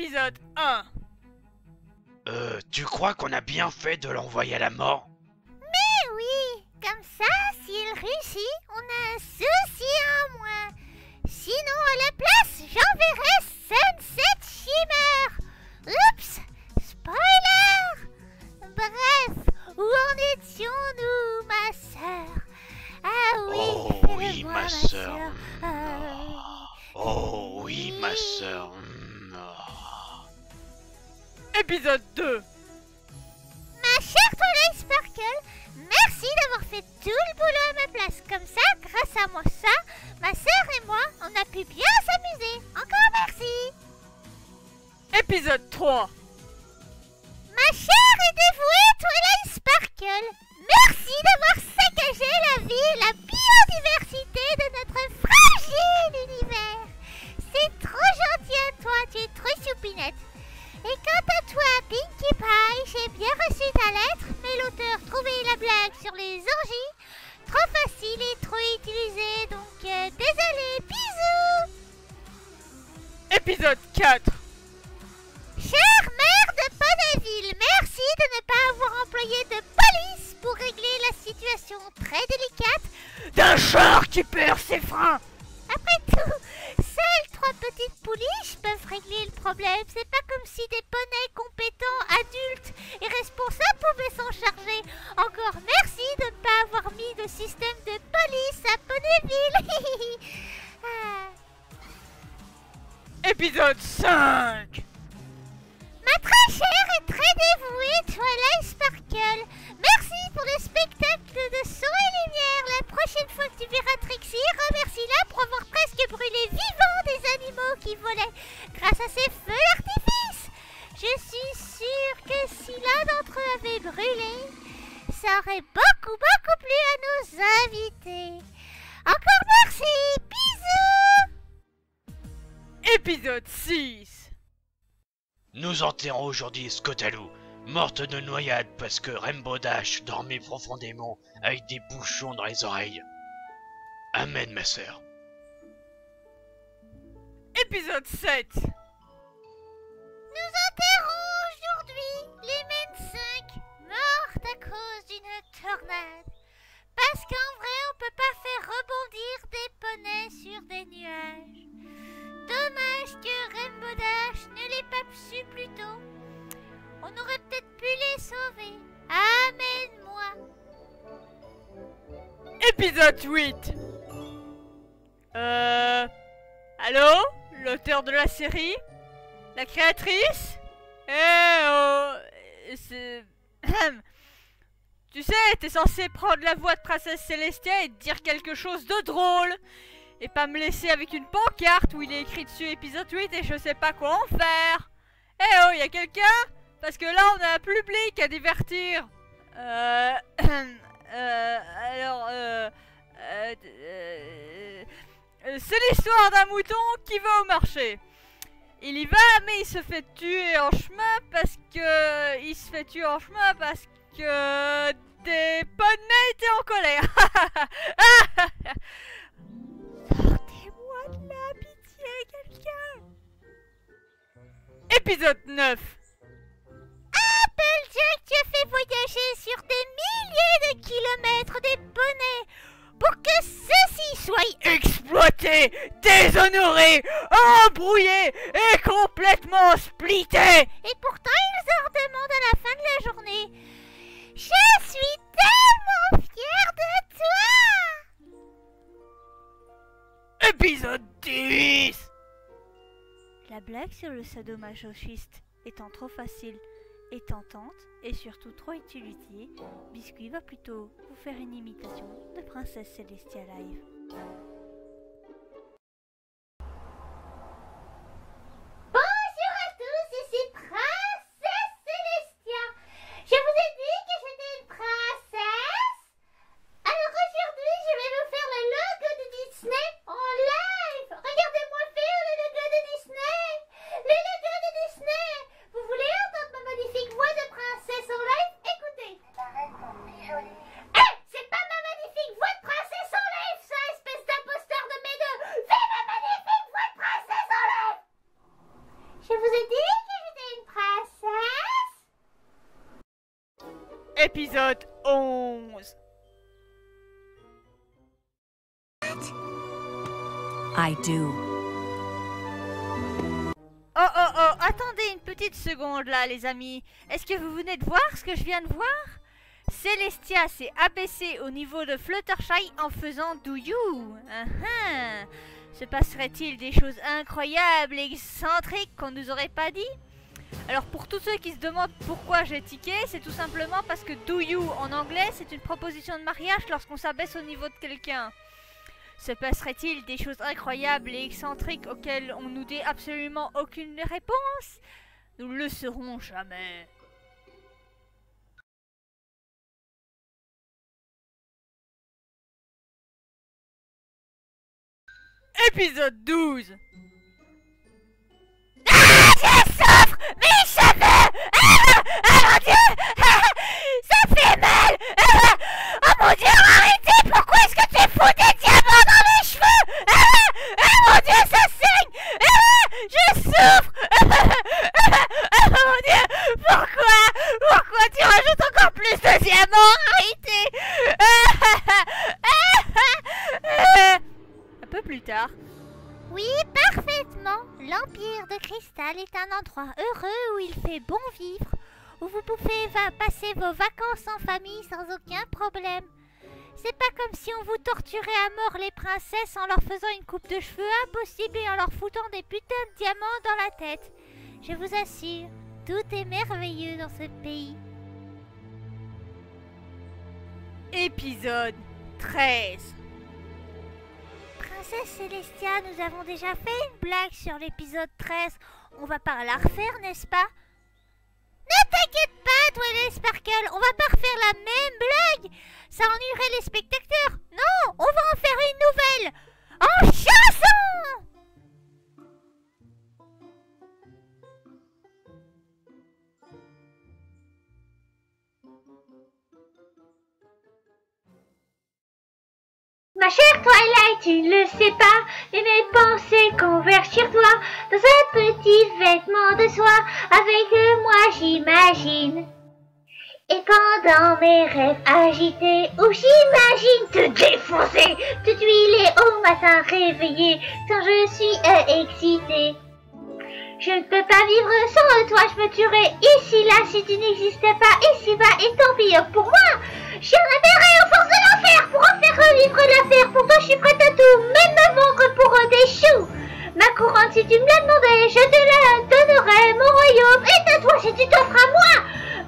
Épisode 1. Tu crois qu'on a bien fait de l'envoyer à la mort? Mais oui, comme ça, s'il réussit, on a un souci en moins. Sinon, à la place, j'enverrai Sunset Shimmer. Oups, spoiler. Bref, où en étions-nous, ma sœur? Ah oui, Oh oui, fais-le-moi, ma sœur. Oh oui, ma sœur. Épisode 2. Ma chère Twilight Sparkle, merci d'avoir fait tout le boulot à ma place. Comme ça, grâce à moi, ma sœur et moi, on a pu bien s'amuser. Encore merci. Épisode 3. Ma chère et dévouée Twilight Sparkle, merci d'avoir saccagé la vie et la biodiversité de notre fragile univers. C'est trop gentil à toi, tu es trop choupinette. Et quant à toi, Pinkie Pie, j'ai bien reçu ta lettre, mais l'auteur trouvait la blague sur les orgies trop facile et trop utilisée, donc désolé, bisous. Épisode 4. Chère mère de Ponyville, merci de ne pas avoir employé de police pour régler la situation très délicate D'un char qui perd ses freins. Après tout, seules 3 petites pouliches peuvent régler le problème. C'est pas comme si des poneys compétents, adultes et responsables pouvaient s'en charger. Encore merci de ne pas avoir mis de système de police à Ponyville. Épisode 5. Ma très chère et très dévouée Twilight Sparkle, merci pour le spectacle de son et lumière. La prochaine fois que tu verras Trixie, remercie-la pour avoir presque brûlé vivant des animaux qui volaient grâce à ses feux d'artifice. Je suis sûre que si l'un d'entre eux avait brûlé, ça aurait beaucoup plu à nos invités. Encore merci, bisous. Épisode 6. Nous enterrons aujourd'hui Scottaloo, morte de noyade parce que Rainbow Dash dormait profondément avec des bouchons dans les oreilles. Amen, ma sœur. Épisode 7. Nous enterrons aujourd'hui l'Emen 5, morte à cause d'une tornade. Parce qu'en vrai, on peut pas faire rebondir des poneys sur des nuages. Dommage que Rainbow Dash ne l'ait pas su plus tôt. On aurait peut-être pu les sauver. Amène-moi. Épisode 8. Allô? L'auteur de la série? La créatrice? C'est... Tu sais, t'es censé prendre la voix de Princesse Célestia et te dire quelque chose de drôle. Et pas me laisser avec une pancarte où il est écrit dessus épisode 8 et je sais pas quoi en faire. Y'a quelqu'un? Parce que là on a un public à divertir. C'est l'histoire d'un mouton qui va au marché. Il y va mais il se fait tuer en chemin parce que... Il se fait tuer en chemin parce que... Des poneys étaient en colère. Sortez-moi de la pitié, quelqu'un. Épisode 9. Applejack, tu as fait voyager sur des milliers de kilomètres des poneys pour que ceux-ci soient Exploité, déshonoré, embrouillé et complètement splitté. Et pourtant, ils en redemandent à la fin de la journée. Je suis tellement fière de toi! Épisode 10. La blague sur le sadomasochiste étant trop facile et tentante et surtout trop utilité, Biscuit va plutôt vous faire une imitation de Princesse Célestia live. Bonjour à tous, ici Princesse Célestia. Je vous ai dit que j'étais une princesse. Alors aujourd'hui, je vais vous faire le logo de Disney en live. Regardez-moi faire le logo de Disney. Le logo de Disney. Vous voulez entendre ma magnifique voix de princesse en live? Écoutez. C'est pas ma magnifique voix de princesse en live, ça, espèce d'imposteur. Épisode 11. I do. Oh, attendez une petite seconde là, les amis. Est-ce que vous venez de voir ce que je viens de voir? Celestia s'est abaissée au niveau de Fluttershy en faisant Do You. Se passerait-il des choses incroyables et excentriques qu'on nous aurait pas dit? Alors pour tous ceux qui se demandent pourquoi j'ai tiqué, c'est tout simplement parce que Do You en anglais c'est une proposition de mariage lorsqu'on s'abaisse au niveau de quelqu'un. Se passerait-il des choses incroyables et excentriques auxquelles on nous dit absolument aucune réponse? Nous le saurons jamais. Épisode 12. Je souffre! Mes cheveux! Mon Dieu! Ça fait mal! Oh mon Dieu, arrêtez! Pourquoi est-ce que tu fous des diamants dans mes cheveux? Mon Dieu, ça saigne! Je souffre! Mon Dieu! Pourquoi tu rajoutes encore plus de diamants? Arrêtez! Un peu plus tard. Oui, parfaitement. L'Empire de Cristal est un endroit heureux où il fait bon vivre, où vous pouvez passer vos vacances en famille sans aucun problème. C'est pas comme si on vous torturait à mort les princesses en leur faisant une coupe de cheveux impossible et en leur foutant des putains de diamants dans la tête. Je vous assure, tout est merveilleux dans ce pays. Épisode 13. Princesse Celestia, nous avons déjà fait une blague sur l'épisode 13. On va pas la refaire, n'est-ce pas? Ne t'inquiète pas, Twilight Sparkle, on va pas refaire la même blague. Ça ennuierait les spectateurs. Non, on va en faire une nouvelle. En chanson! Ma chère Twilight, tu ne le sais pas, mais mes pensées convergent sur toi dans un petit vêtement de soie avec moi j'imagine. Et pendant mes rêves agités, où j'imagine te défoncer, te tuiler au matin réveillé, quand je suis excitée. Je ne peux pas vivre sans toi, je me tuerais ici, là, si tu n'existais pas ici-bas, et tant pis pour moi. Je réveillerai aux forces de l'enfer pour en faire revivre l'affaire. Pour toi, je suis prête à tout, même me vendre pour des choux. Ma couronne, si tu me la demandais, je te la donnerais. Mon royaume est à toi si tu t'offres à moi.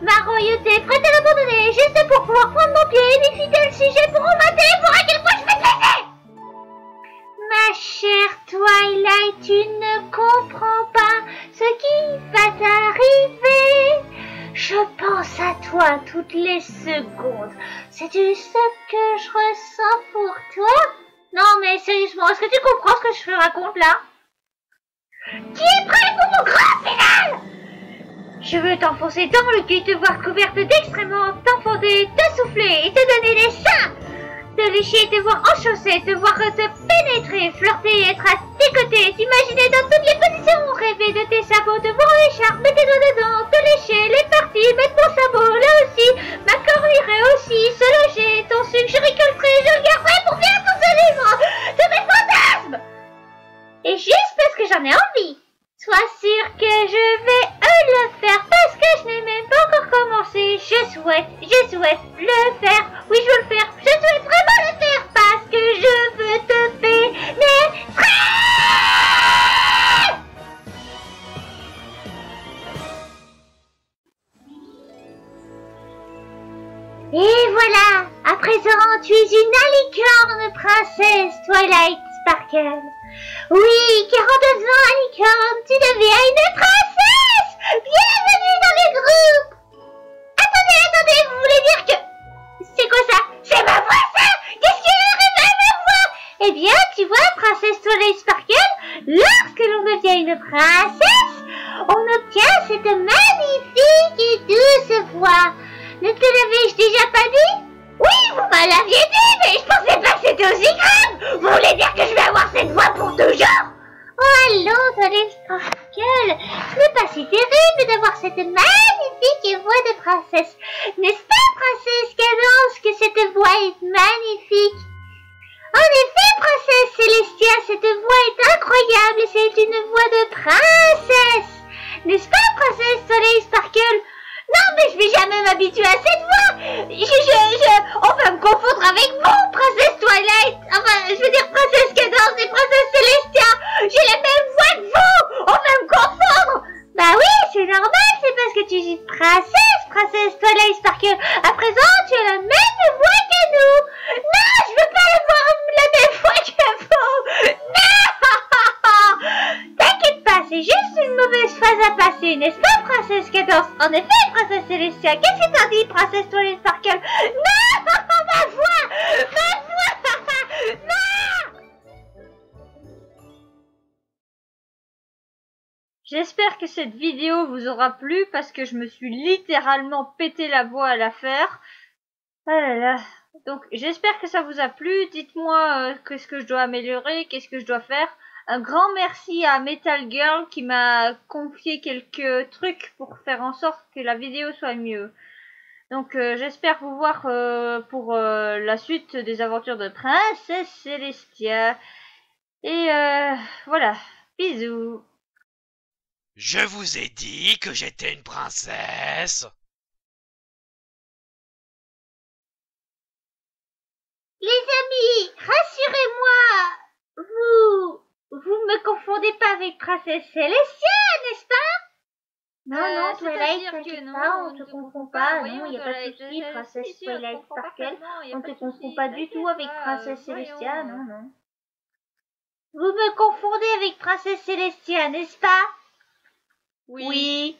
Ma royauté, prête à l'abandonner, juste pour pouvoir prendre mon pied. Mes fidèles sujets pourront mater, voir à quel point je vais te laisser. Ma chère Twilight, tu ne comprends pas ce qui va t'arriver. Je pense à toi toutes les secondes. Sais-tu ce que je ressens pour toi? Non mais sérieusement, est-ce que tu comprends ce que je raconte là? Qui est prêt pour mon grand final? Je veux t'enfoncer dans le cul, te voir couverte d'excréments, t'enfonder, te souffler et te donner des seins. Te lécher, te voir en chaussettes, te voir te pénétrer, flirter, être à tes côtés, t'imaginer dans toutes les positions, rêver de tes sabots, te voir en écharpe, mettre tes doigts dedans, te lécher, les parties, mettre mon sabot, là aussi, ma corps irait aussi, se loger, ton sucre, je récolterai, je le garderai pour bien absolument de mes fantasmes. Et juste parce que j'en ai envie, sois sûr que je vais le faire, parce que je n'ai même pas encore commencé, je souhaite le faire, oui je veux le faire, je souhaite vraiment le faire, parce que je veux te pénétrer. Et voilà, à présent tu es une alicorne princesse Twilight Sparkle. Oui, car en devenant alicorne, tu deviens une princesse. Bienvenue dans le groupe. Attendez, vous voulez dire que... C'est quoi ça? C'est ma voix ça? Qu'est-ce qui arrive à ma voix? Eh bien, tu vois, princesse Twilight Sparkle, lorsque l'on devient une princesse, on obtient cette magnifique et douce voix. Ne te l'avais-je déjà pas dit? Oui, vous me l'aviez dit, mais je pensais pas que c'était aussi grave. Vous voulez dire que je vais avoir cette voix pour toujours? Oh, allô, Twilight Sparkle, ce n'est pas si terrible d'avoir cette magnifique voix de princesse. N'est-ce pas, cette voix est magnifique. En effet, princesse Célestia, cette voix est incroyable et c'est une voix de princesse. N'est-ce pas, princesse Soleil Sparkle? Non, mais je vais jamais m'habituer à cette voix. On va me confondre avec vous, princesse Twilight. Enfin, je veux dire princesse Cadence et princesse Célestia. J'ai la même voix que vous. On va me confondre. Bah oui, c'est normal, c'est parce que tu dis princesse Twilight Sparkle. À présent, tu as la même voix que nous. Non, je veux pas avoir la même voix que vous. Non. T'inquiète pas, c'est juste une mauvaise phase à passer, n'est-ce pas, princesse Cadence? En effet, princesse Célestia, qu'est-ce que t'as dit, princesse Twilight Sparkle? Non, ma voix. Non. J'espère que cette vidéo vous aura plu parce que je me suis littéralement pété la voix à la faire. Ah là là. Donc j'espère que ça vous a plu. Dites-moi qu'est-ce que je dois améliorer, qu'est-ce que je dois faire. Un grand merci à Metal Girl qui m'a confié quelques trucs pour faire en sorte que la vidéo soit mieux. Donc j'espère vous voir pour la suite des aventures de Princesse Célestia. Et voilà. Bisous. Je vous ai dit que j'étais une princesse. Les amis, rassurez-moi, vous me confondez pas avec princesse Célestia, n'est-ce pas? Non, Twilight, t'inquiète pas, on te confond pas, non, il n'y a pas de souci, princesse Twilight Sparkle, on te confond pas du tout avec princesse Célestia, non. Vous me confondez avec princesse Célestia, n'est-ce pas? Oui.